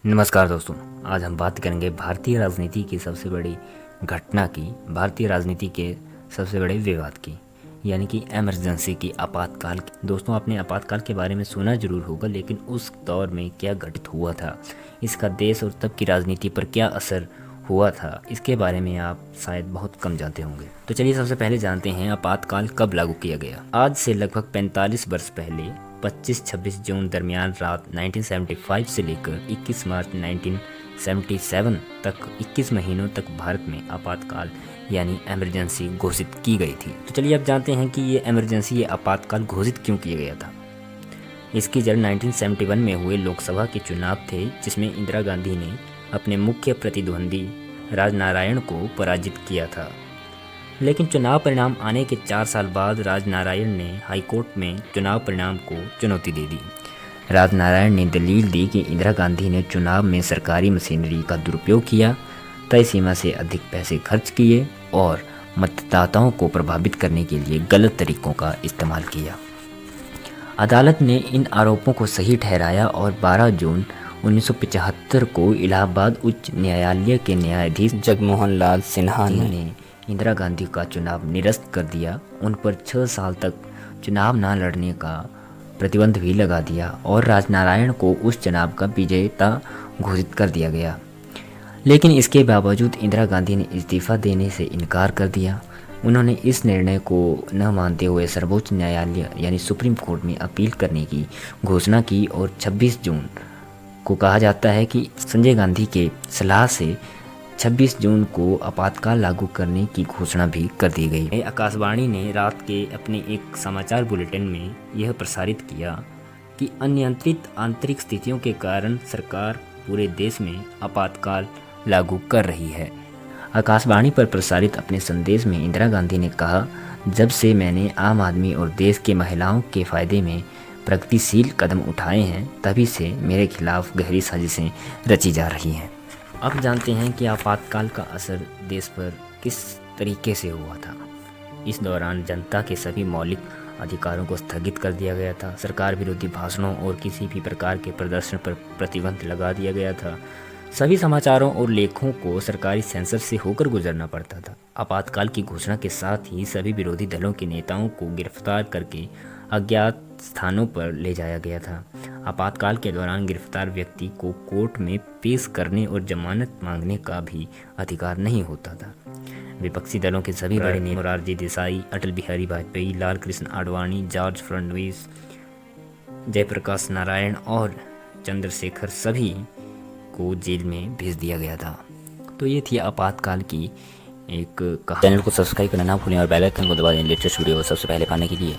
नमस्कार दोस्तों, आज हम बात करेंगे भारतीय राजनीति की सबसे बड़ी घटना की, भारतीय राजनीति के सबसे बड़े विवाद की, यानी कि इमरजेंसी की, आपातकाल की। दोस्तों, आपने आपातकाल के बारे में सुना जरूर होगा, लेकिन उस दौर में क्या घटित हुआ था, इसका देश और तब की राजनीति पर क्या असर हुआ था, इसके बारे में आप शायद बहुत कम जानते होंगे। तो चलिए सबसे पहले जानते हैं आपातकाल कब लागू किया गया। आज से लगभग 45 वर्ष पहले 25-26 जून दरमियान रात 1975 से लेकर 21 मार्च 1977 तक 21 महीनों तक भारत में आपातकाल यानी इमरजेंसी घोषित की गई थी। तो चलिए अब जानते हैं कि ये इमरजेंसी, ये आपातकाल घोषित क्यों किया गया था। इसकी जड़ 1971 में हुए लोकसभा के चुनाव थे, जिसमें इंदिरा गांधी ने अपने मुख्य प्रतिद्वंदी राजनारायण को पराजित किया था। लेकिन चुनाव परिणाम आने के 4 साल बाद राजनारायण ने हाईकोर्ट में चुनाव परिणाम को चुनौती दे दी। राजनारायण ने दलील दी कि इंदिरा गांधी ने चुनाव में सरकारी मशीनरी का दुरुपयोग किया, तय सीमा से अधिक पैसे खर्च किए और मतदाताओं को प्रभावित करने के लिए गलत तरीकों का इस्तेमाल किया। अदालत ने इन आरोपों को सही ठहराया और 12 जून 1975 को इलाहाबाद उच्च न्यायालय के न्यायाधीश जगमोहन लाल सिन्हा ने इंदिरा गांधी का चुनाव निरस्त कर दिया। उन पर 6 साल तक चुनाव न लड़ने का प्रतिबंध भी लगा दिया और राजनारायण को उस चुनाव का विजेता घोषित कर दिया गया। लेकिन इसके बावजूद इंदिरा गांधी ने इस्तीफा देने से इनकार कर दिया। उन्होंने इस निर्णय को न मानते हुए सर्वोच्च न्यायालय यानी सुप्रीम कोर्ट में अपील करने की घोषणा की और 26 जून को कहा जाता है कि संजय गांधी के सलाह से 26 जून को आपातकाल लागू करने की घोषणा भी कर दी गई। आकाशवाणी ने रात के अपने एक समाचार बुलेटिन में यह प्रसारित किया कि अनियंत्रित आंतरिक स्थितियों के कारण सरकार पूरे देश में आपातकाल लागू कर रही है। आकाशवाणी पर प्रसारित अपने संदेश में इंदिरा गांधी ने कहा, जब से मैंने आम आदमी और देश के महिलाओं के फायदे में प्रगतिशील कदम उठाए हैं, तभी से मेरे खिलाफ गहरी साजिशें रची जा रही हैं। अब जानते हैं कि आपातकाल का असर देश पर किस तरीके से हुआ था। इस दौरान जनता के सभी मौलिक अधिकारों को स्थगित कर दिया गया था। सरकार विरोधी भाषणों और किसी भी प्रकार के प्रदर्शन पर प्रतिबंध लगा दिया गया था। सभी समाचारों और लेखों को सरकारी सेंसर से होकर गुजरना पड़ता था। आपातकाल की घोषणा के साथ ही सभी विरोधी दलों के नेताओं को गिरफ्तार करके अज्ञात स्थानों पर ले जाया गया था। आपातकाल के दौरान गिरफ्तार व्यक्ति को कोर्ट में पेश करने और जमानत मांगने का भी अधिकार नहीं होता था। विपक्षी दलों के सभी बड़े नेता मोरारजी देसाई, अटल बिहारी वाजपेयी, लाल कृष्ण आडवाणी, जॉर्ज फर्नांडिस, जयप्रकाश नारायण और चंद्रशेखर सभी को जेल में भेज दिया गया था। तो ये थी आपातकाल की एक कहानी। चैनल को सब्सक्राइब करना ना भूलें और बेल आइकन को दबा दें लेटेस्ट वीडियो सबसे पहले पाने के लिए।